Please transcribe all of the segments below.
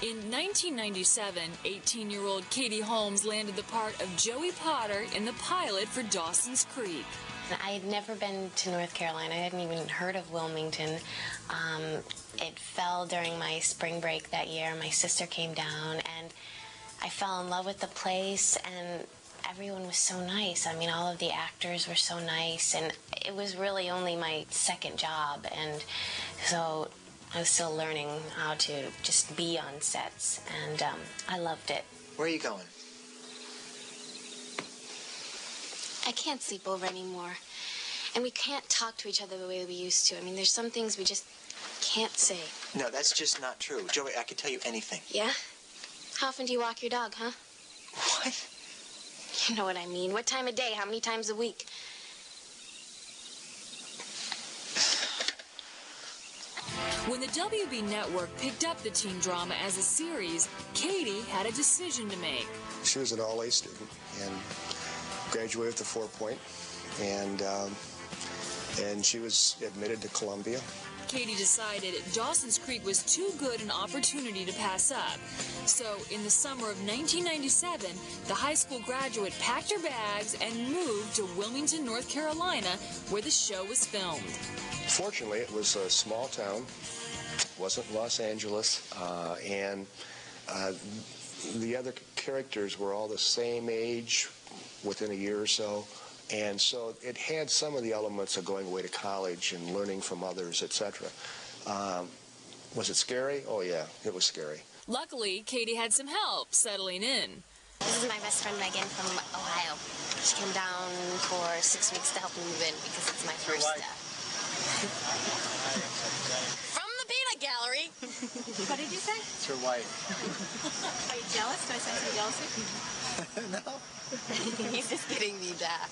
In 1997, 18-year-old Katie Holmes landed the part of Joey Potter in the pilot for Dawson's Creek. I had never been to North Carolina. I hadn't even heard of Wilmington. It fell during my spring break that year. My sister came down, and I fell in love with the place, and everyone was so nice. I mean, all of the actors were so nice, and it was really only my second job, and so I was still learning how to just be on sets, and I loved it. Where are you going? I can't sleep over anymore, and we can't talk to each other the way that we used to. I mean, there's some things we just can't say. No, that's just not true. Joey, I can tell you anything. Yeah? How often do you walk your dog, huh? What? You know what I mean. What time of day? How many times a week? When the WB network picked up the teen drama as a series, Katie had a decision to make. She was an all-A student and graduated with a 4.0, and she was admitted to Columbia. Katie decided Dawson's Creek was too good an opportunity to pass up. So, in the summer of 1997, the high school graduate packed her bags and moved to Wilmington, North Carolina, where the show was filmed. Fortunately, it was a small town. It wasn't Los Angeles, and the other characters were all the same age within a year or so. And so it had some of the elements of going away to college and learning from others, etc. Was it scary? Oh, yeah, it was scary. Luckily, Katie had some help settling in. This is my best friend, Megan, from Ohio. She came down for 6 weeks to help me move in because it's my first step. From the peanut gallery. What did you say? It's her wife. Are you jealous? Do I sense some jealousy? No. He's just getting me back.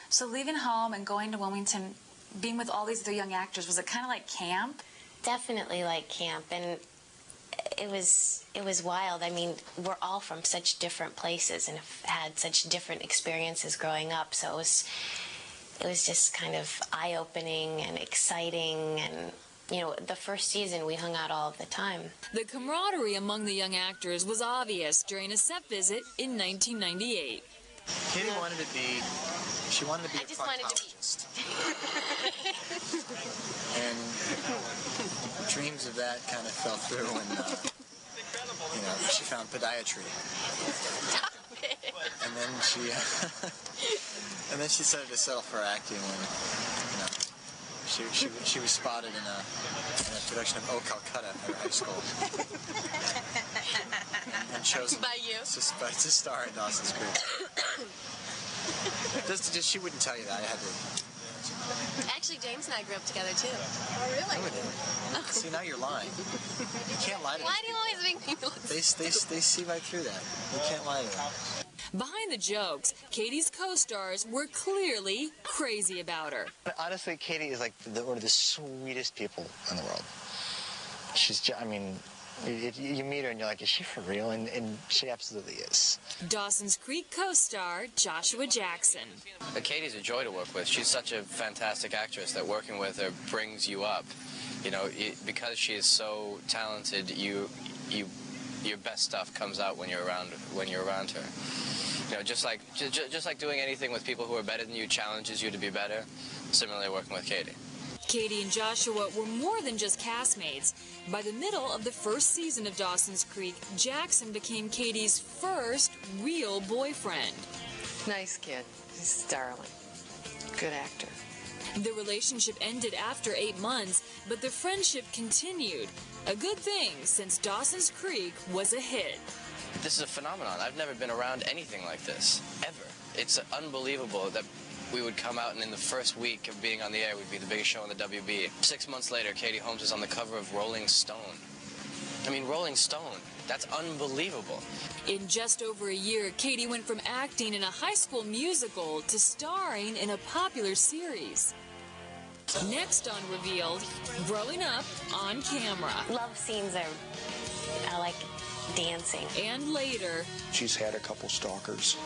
So leaving home and going to Wilmington, being with all these other young actors, was it kind of like camp? Definitely like camp, and it was wild. I mean, we're all from such different places and have had such different experiences growing up, so it was just kind of eye-opening and exciting, and you know, the first season we hung out all of the time. The camaraderie among the young actors was obvious during a set visit in 1998. Katie wanted to be a proctologist. And dreams of that kind of fell through when, she found podiatry. Stop it. And then she decided to settle for acting when, she was spotted in a production of Oh Calcutta at her high school. And chosen by you to star in Dawson's Creek. She wouldn't tell you that. I had to. Actually, James and I grew up together too. Oh, really? No, we didn't. See, now you're lying. You can't lie to Why do you always make me look? They see right through that. You can't lie to them. Behind the jokes, Katie's co-stars were clearly crazy about her. Honestly, Katie is like one of the sweetest people in the world. She's just, I mean, you meet her and you're like, is she for real? And she absolutely is. Dawson's Creek co-star Joshua Jackson. Katie's a joy to work with. She's such a fantastic actress that working with her brings you up. You know, because she is so talented, your best stuff comes out when you're around her. You know, just like doing anything with people who are better than you challenges you to be better. Similarly, working with Katie. Katie and Joshua were more than just castmates. By the middle of the first season of Dawson's Creek, Jackson became Katie's first real boyfriend. Nice kid. He's darling. Good actor. The relationship ended after 8 months, but the friendship continued. A good thing, since Dawson's Creek was a hit. This is a phenomenon. I've never been around anything like this, ever. It's unbelievable that we would come out and in the first week of being on the air, we'd be the biggest show on the WB. 6 months later, Katie Holmes is on the cover of Rolling Stone. I mean, Rolling Stone, that's unbelievable. In just over a year, Katie went from acting in a high school musical to starring in a popular series. Next on Revealed, growing up on camera. Love scenes are like dancing. And later, She's had a couple stalkers.